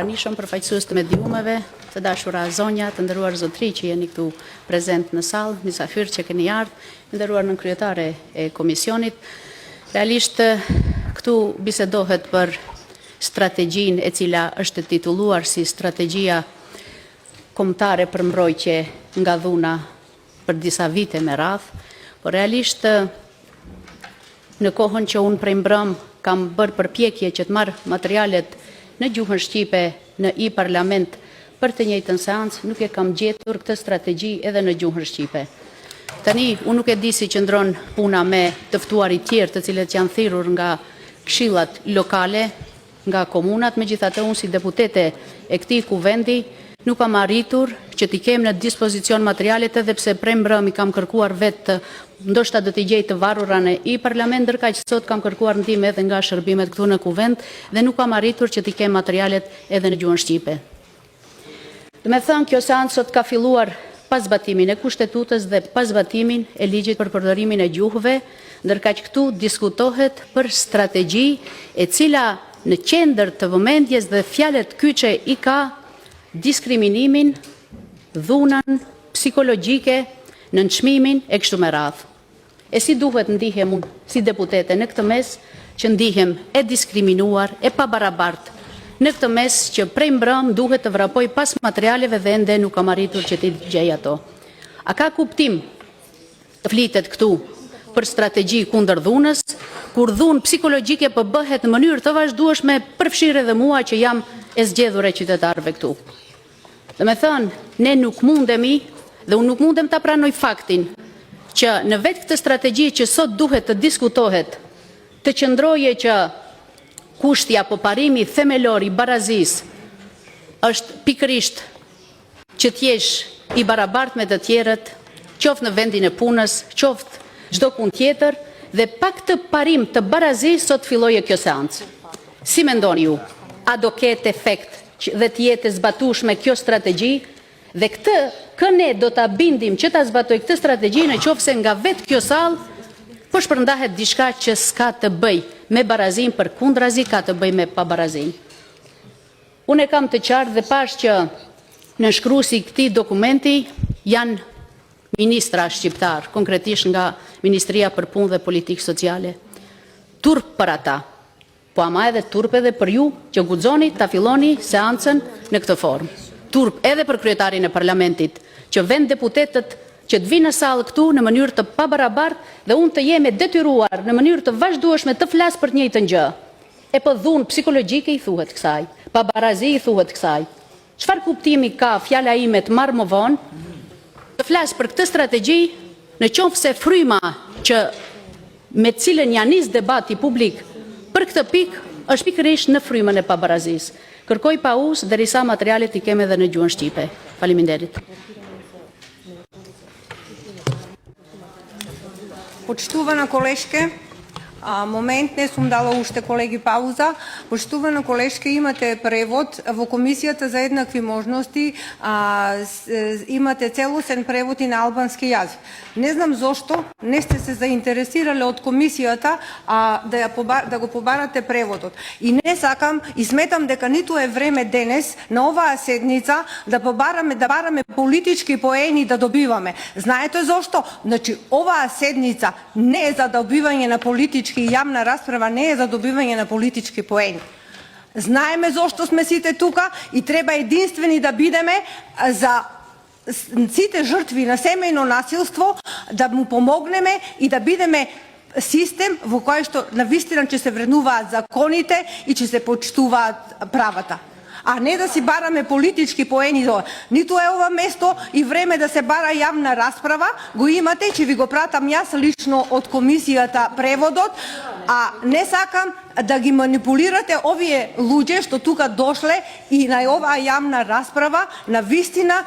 Pranishëm përfaqësues të mediumeve, të dashura zonja, të nderuar zotëri që jeni këtu prezent në sallë, mysafir që keni ardhur, nderuar nënkryetare e komisionit. Realisht këtu bisedohet për strategjinë e cila është titulluar si strategjia kombëtare për mbrojtje nga dhuna për disa vite me radhë, por realisht në kohën që unë prej mbrëm kam bërë përpjekje që të marr materialet në gjuhën shqipe në i-parlament për të njëjtën seancë, nuk e kam gjetur këtë strategji edhe në gjuhën shqipe. Tani, unë nuk e di si qëndron puna me të ftuarit tjerë të cilët janë thirrur nga këshillat lokale, nga komunat, megjithatë unë si deputete e këtij kuvendi nuk kam arritur që t'i kem në dispozicion materialet edhe pse prej mbrëmi kam kërkuar vetë, ndoshta do t'i gjej të varura në i-parlament, ndërka që sot kam kërkuar ndihmë edhe nga shërbimet këtu në kuvend dhe nuk kam arritur që t'i kem materialet edhe në gjuhën shqipe. Do me thënë, kjo seancë sot ka filluar pas zbatimin e kushtetutës dhe pas zbatimin e ligjit për përdorimin e gjuhëve, ndërka që këtu diskutohet për strategji e cila në qendër të vëmendjes dhe fjalët kyçe i ka diskriminimin, dhunën psikologjike, nënçmimin e kështu me radhë. E si duhet ndihem unë si deputete në këtë mes që ndihem e diskriminuar, e pabarabartë, në këtë mes që prej mbrëm duhet të vrapoj pas materialeve dhe ende nuk kam arritur që t'i gjej ato. A ka kuptim të flitet këtu për strategji kundër dhunës, kur dhunë psikologjike bëhet në mënyrë të vazhdueshme përfshirë edhe mua që jam e zgjedhur e qytetarëve këtu. Dhe me thënë, ne nuk mundemi dhe unë nuk mundem të pranoj faktin që në vetë këtë strategji që sot duhet të diskutohet, të qëndroje që kushtja apo parimi themelor i barazis është pikërisht që t'jesh i barabartë me të tjerët, qoftë në vendin e punës, qoftë çdo punë tjetër, dhe pa këtë parim të barazis sot filloje kjo seancë. Si mendoni ju? A do ketë efekt dhe t'jetë zbatueshme kjo strategji? Dhe këtë ne do ta bindim që ta zbatoj këtë strategji në qoftë nga vetë kjo sallë po shpërndahet diçka që s'ka të bëj me barazin, për kundrazi ka të bëj me pabarazin. Unë e kam të qartë dhe pash që në shkruesi i këtij dokumenti janë ministra shqiptar, konkretisht nga Ministria për Punë dhe Politikë Sociale. Turp për ata, po ama edhe turp edhe për ju që guxoni ta filloni seancën në këtë formë. Turp edhe për kryetarin e parlamentit, që vend deputetët që të vinë në sallë këtu në mënyrë të pabarabartë dhe unë të jem e detyruar në mënyrë të vazhdueshme të flas për të njëjtën gjë. E po dhunë psikologjike i thuhet kësaj, pabarazi i thuhet kësaj. Çfarë kuptimi ka fjala ime të marr më vonë të flas për këtë strategji në qoftë se fryma që me cilën ja nis debati publik për këtë pikë është pikërisht në frymën e pabarazisë. Kërkoj pauzë derisa materialet i kemë edhe në gjuhën shqipe. Faleminderit. Почтувана колешке, момент не сум дала уште колеги пауза. Почтувана колешке, имате превод во Комисијата за еднакви можности, имате целосен превод и на албански јазик. Не знам зошто не сте се заинтересирале од комисијата да го побарате преводот. И не сакам и сметам дека ниту е време денес на оваа седница да бараме политички поени да добиваме. Знаете зошто? Значи оваа седница не е за добивање на политички и јавна расправа, не е за добивање на политички поени. Знаеме зошто сме сите тука и треба единствени да бидеме за сите жртви на семејно насилство, да му помогнеме и да бидеме систем во кој што навистина ќе се вреднуваат законите и ќе се почитуваат правата. А не да си бараме политички поени. Ниту е ова место и време да се бара јавна расправа, го имате, ќе ви го пратам јас лично од комисијата преводот, а не сакам да ги манипулирате овие луѓе што тука дошле и на оваа јавна расправа, на вистина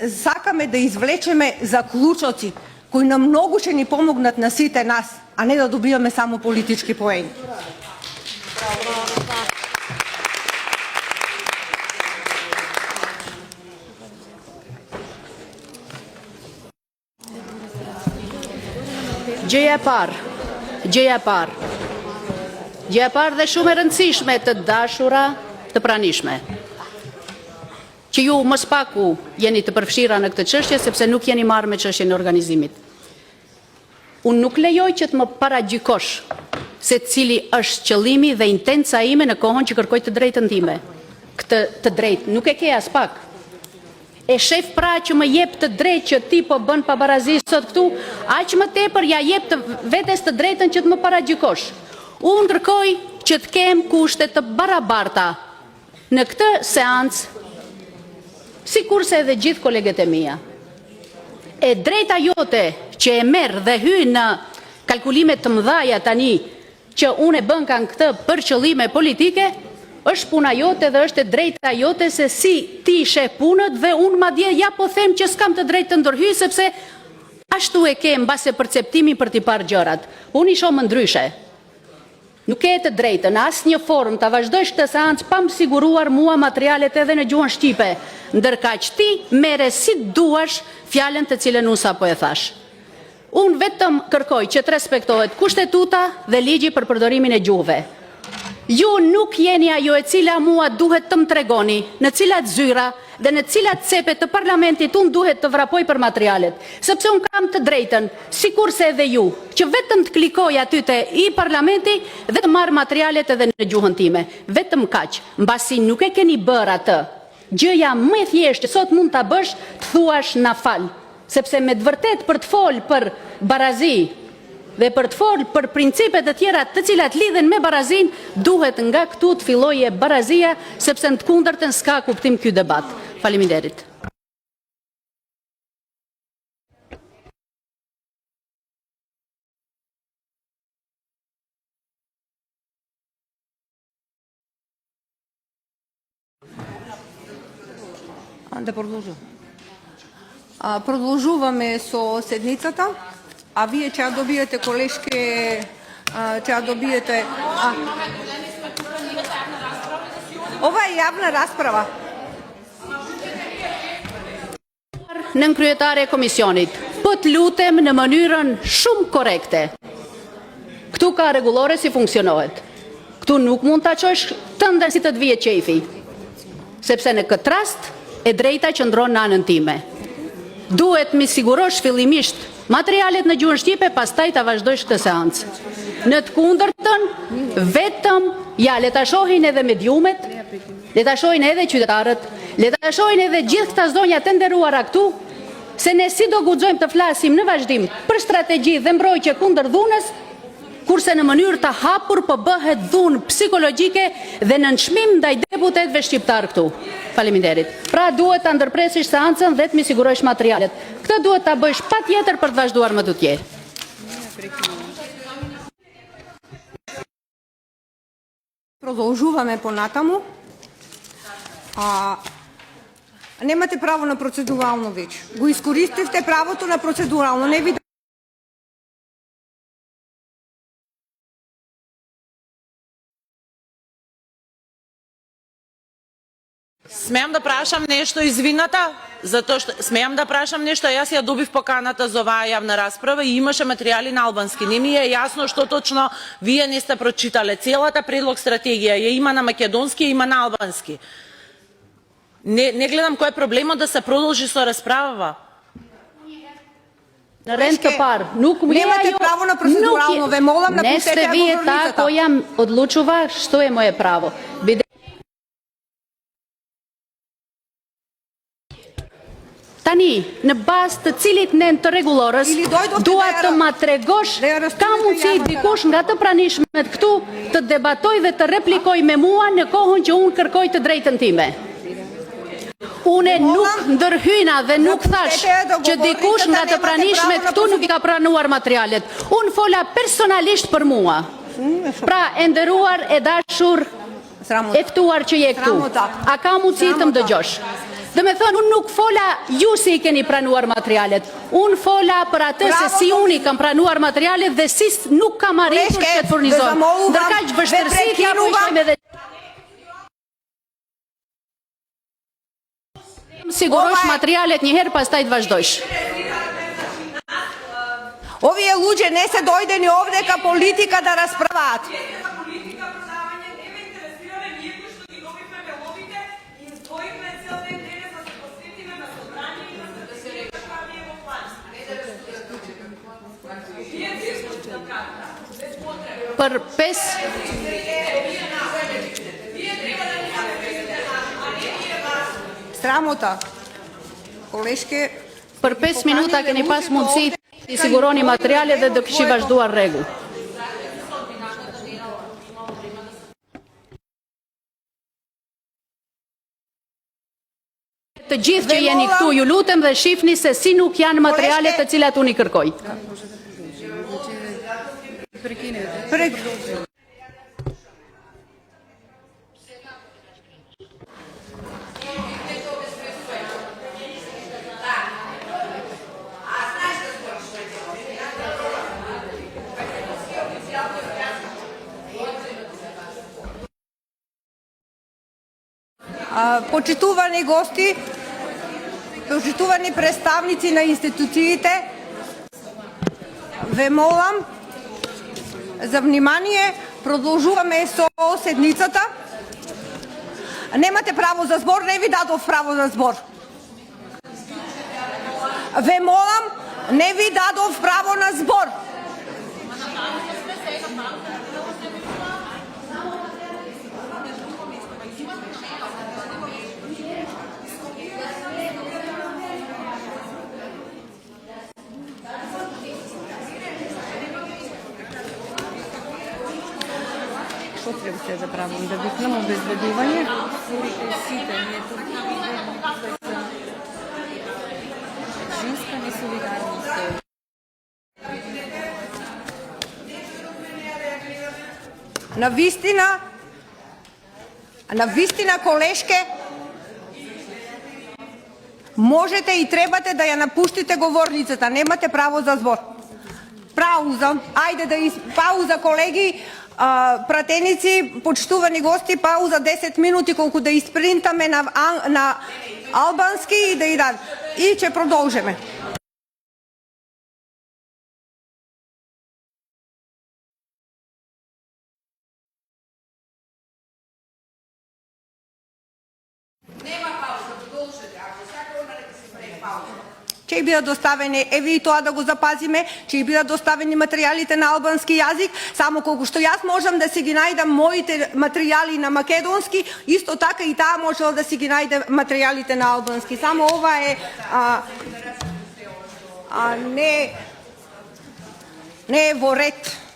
сакаме да извлечеме заклучоци кои нам многу ќе ни помогнат на сите нас, а не да добиваме само политички поени. Gjëja e parë dhe shumë e rëndësishme të dashura të pranishme. që ju më spaku jeni të përfshira në këtë çështje sepse nuk jeni marrë me çështjen e organizimit. Unë nuk lejoj që të më paragjykosh se cili është qëllimi dhe intenca ime në kohën që kërkoj të drejtën time. Këtë të drejtë nuk e ke as pak. E shef pra që më jep të drejtë që ti po bën pabarazi sot këtu, aq më tepër ja jep të vetes të drejtën që të më paragjykosh. Unë kërkoj që të kem kushte të barabarta në këtë seancë, sikurse edhe gjithë kolegët e mia. E drejta jote që e merr dhe hyn në kalkulime të mëdha tani që unë e bën kanë këtë për qëllime politike, është puna jote dhe është e drejta jote se si ti sheh punët dhe unë madje ja po them që s'kam të drejtë të ndërhyj sepse ashtu e ke mbase perceptimin për t'i parë gjërat. Unë i shoh më ndryshe. Nuk e të drejtë në asnjë formë ta vazhdojsh këtë seancë pa më siguruar mua materialet edhe në gjuhën shqipe, ndërkaq ti merre si duash fjalën të cilën unë sapo e thash. Unë vetëm kërkoj që të respektohet kushtetuta dhe ligji për përdorimin e gjuhëve. Ju nuk jeni ajo e cila mua duhet të më tregoni në cilat zyra dhe në cilat cepe të parlamentit unë duhet të vrapoj për materialet, sepse unë kam të drejtën, sikurse edhe ju, që vetëm të klikoj aty te i parlamenti dhe të marr materialet edhe në gjuhën time. Vetëm kaq, mbasi nuk e keni bërë atë. Gjëja më e thjeshtë që sot mund ta bësh, të thuash na fal, sepse me të vërtet për të fol për barazi dhe për të folë për principet e tjera të cilat lidhen me barazin, duhet nga këtu të fillojë barazia, sepse në të kundërtën s'ka kuptim ky debat. Faleminderit. Да продолжу. Продолжуваме со седницата. А вие ќе добиете колешке, ќе добиете... Ова е јавна расправа. Nën kryetare e komisionit, po të lutem në mënyrën shumë korekte. Këtu ka rregullore si funksionohet. Këtu nuk mund ta çosh tënden si të të vije qefi. Sepse në këtë rast e drejta qëndron në anën time. Duhet mi sigurosh fillimisht materialet në gjuhën shqipe, pastaj ta vazhdojsh këtë seancë. Në të kundërtën, vetëm le ta shohin edhe mediumet, le ta shohin edhe qytetarët, le ta shohin edhe gjithë këta zonja të nderuara këtu, se ne si do guxojmë të flasim në vazhdim për strategji dhe mbrojtje kundër dhunës, kurse në mënyrë të hapur po bëhet dhunë psikologjike dhe në nënçmim ndaj deputetëve shqiptar këtu. Faleminderit. Pra duhet ta ndërpresish seancën dhe të mi sigurosh materialet. Këtë duhet ta bësh patjetër për të vazhduar më tutje. Продолжуваме понатаму. Немате право на процедурално вече. Го искористивте правото на процедурално. Не ви Смеам да прашам нешто, извината, затоа што смеам да прашам нешто, јас ја добив поканата за оваа јавна расправа и имаше материјали на албански. Не ми е јасно што точно вие не сте прочитале. Целата предлог стратегија ја има на македонски, ја има на албански. Не гледам кој е проблемот да се продолжи со расправава. Në rend të parë, nuk më Немате право на процедурално, ве молам напуштете govornicата. Не сте вие та која одлучува што е моje право. Tani, në bazë të cilit nen të rregullorës, dua të ma tregosh ka mundësi dikush nga të pranishmet këtu të debatoj dhe të replikoj me mua në kohën që unë kërkoj të drejtën time. Unë nuk ndërhyna dhe nuk thash që dikush nga të pranishmet këtu nuk I ka pranuar materialet. Unë fola personalisht për mua. Pra, e nderuar e dashur e ftuar që je këtu. A ka mundësi të më dëgjosh? Dhe me thënë, unë nuk fola ju si I keni pranuar materialet. Unë fola për atë se si unë I kam pranuar materialet dhe si nuk kam arritur që të furnizon. Ndërkaq vështirësit ja vështojmë edhe... Sigurosh materialet njëherë, pastaj të vazhdojsh. Овие луѓе не се дојдени овде ка политика да расправаат. Për 5 Срамота. Колешке, Për 5 minuta keni pas mundësi të i siguroni materiale dhe do kishi vazhduar rregull. Të gjithë që jeni këtu, ju lutem dhe shifni se si nuk janë materiale të cilat unë i kërkoj. Почитувани гости, почитувани представници на институциите, ве молам за внимание. Продолжуваме со седницата. Немате право за збор, не ви дадов право за збор. Ве молам, не ви дадов право на збор. Што треба се да правам? Да викнам обезбедување? Женска несолидарност. На вистина, колешке, можете и требате да ја напуштите говорницата. Немате право за збор. Пауза. Ајде пауза, колеги. Пратеници, почитувани гости, пауза 10 минути, колку да испринтаме на албански и да и дадем. И ќе продолжиме. Нема пауза, продолжете. Ако сака, она нека се прави пауза. Ќе бидат доставени, еве и тоа да го запазиме, ќе бидат доставени материјалите на албански јазик, само колку што јас можам да си ги најдам моите материјали на македонски, исто така и таа можела да си ги најде материјалите на албански. Само ова е не е во ред.